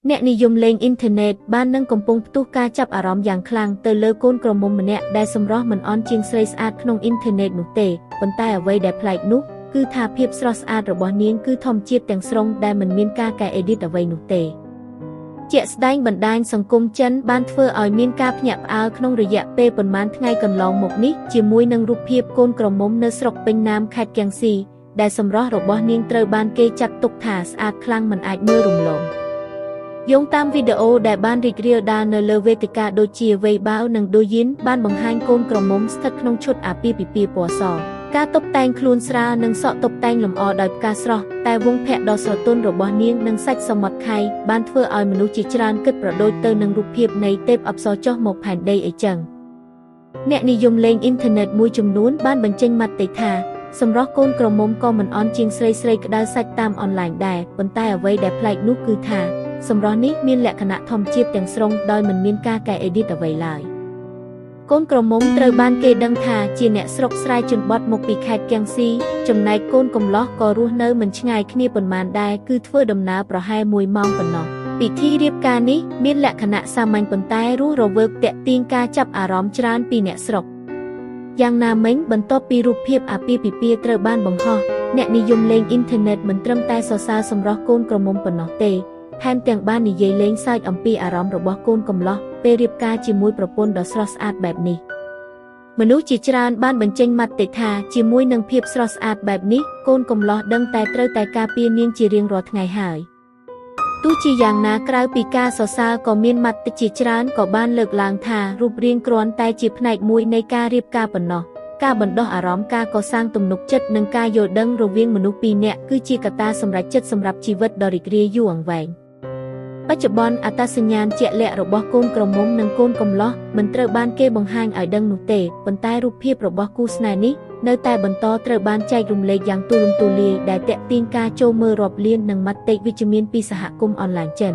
អ្នកនិយមលេងអ៊ីនធឺណិតបាននឹងកំពុងផ្ទុះការចាប់អារម្មណ៍យ៉ាងខ្លាំងទៅលើកូនក្រមុំម្នាក់ដែលសម្រស់មិនអន់ជាងស្រីស្អាតក្នុងអ៊ីនធឺណិតនោះទេប៉ុន្តែអ្វីដែលប្លែកនោះគឺថាភាពស្រស់ស្អាតរបស់នាងគឺធម្មជាតិទាំងស្រុងដែលមិនមានការកែអេឌីតអ្វីនោះទេជាក់ស្ដែងបណ្ដាញសង្គមចិនបានធ្វើឲ្យមានការភ្ញាក់ផ្អើលក្នុងរយៈពេលប៉ុន្មានថ្ងៃកន្លងមកនេះជាមួយនឹងរូបភាពកូនក្រមុំនៅស្រុកពេញណាមខេត្តគៀងស៊ីដែលសម្រស់របស់នាងត្រូវបានគេចាត់ទុកថាស្អាតខ្លាំងមិនអាចមើលរំលងយោងតាមវីដេអូដែលបានរីករាលដាលនៅលើវេទិកាដូចជា Weibo និង Douyin បានបង្ហាញកូនក្រមុំស្ថិតក្នុងឈុតអាពាហ៍ពិពាហ៍ពណ៌សការតុបតែងខ្លួនស្រាលនិងសក់តុបតែងលម្អដោយផ្កាស្រស់តែវង់ភ័ក្រដ៏ស្រទន់របស់នាងនិងសាច់សមុទ្រខៃបានធ្វើឲ្យមនុស្សជាច្រើនគិតប្រដូចទៅនឹងរូបភាពនៃទេពអប្សរចុះមកផែនដីអីចឹងអ្នកនិយមលេងអ៊ីនធឺណិតមួយចំនួនបានបញ្ចេញមតិថាសម្រស់កូនក្រមុំក៏មិនអន់ជាងស្រីក្តៅសាច់តាមអនឡាញដែរប៉ុន្តែអ្វីដែលប្លែកនោះគឺថាសម្រស់នេះមានលក្ខណៈធម្មជាតិទាំងស្រុងដោយមិនមានការកែអេឌីតអ្វីឡើយកូនក្រមុំត្រូវបានគេដឹងថាជាអ្នកស្រុកស្រែជនបទមកពីខេត្តគៀងស៊ីចំណែកកូនកំលោះក៏រស់នៅមិនឆ្ងាយគ្នាប៉ុន្មានដែរគឺធ្វើដំណើរប្រហែល1ម៉ោងប៉ុណ្ណោះពិធីរៀបការនេះមានលក្ខណៈសាមញ្ញប៉ុន្តែរស់រវើកទាក់ទាញការចាប់អារម្មណ៍ច្រើនពីអ្នកស្រុកយ៉ាងណាមិញបន្ទាប់ពីរូបភាពអាពាហ៍ពិពាហ៍ត្រូវបានបង្ហោះអ្នកនិយមលេងអ៊ីនធឺណិតមិនត្រឹមតែសរសើរសម្រស់កូនក្រមុំប៉ុណ្ណោះទេថែមទាំងបាននិយាយលេងសើចអំពីអារម្មណ៍របស់កូនកំលោះពេលរៀបការជាមួយប្រពន្ធដ៏ស្រស់ស្អាតបែបនេះមនុស្សជាច្រើនបានបញ្ចេញមតិថាជាមួយនឹងភាពស្រស់ស្អាតបែបនេះកូនកំលោះដឹងតែត្រូវតែការពារនាងជារៀងរាល់ថ្ងៃហើយទោះជាយ៉ាងណាក្រៅពីការសរសើរក៏មានមតិជាច្រើនក៏បានលើកឡើងថារូបរាងគ្រាន់តែជាផ្នែកមួយនៃការរៀបការប៉ុណ្ណោះការបណ្ដុះអារម្មណ៍ការកសាងទំនុកចិត្តនិងការយល់ដឹងរវាងមនុស្សពីរនាក់គឺជាកត្តាសម្រេចចិត្តសម្រាប់ជីវិតដ៏រីករាយយូរអង្វែងបច្ចុប្បន្នអត្តសញ្ញាណជាក់លាក់របស់កូនក្រមុំនិងកូនកំលោះមិនត្រូវបានគេបង្ហាញឲ្យដឹងនោះទេប៉ុន្តែរូបភាពរបស់គូស្នេហ៍នេះនៅតែបន្តត្រូវបានចែករំលែកយ៉ាងទូលំទូលាយដែលទាក់ទាញការចូលមើលរាប់លាននិងមតិវិជ្ជមានពីសហគមន៍អនឡាញចិន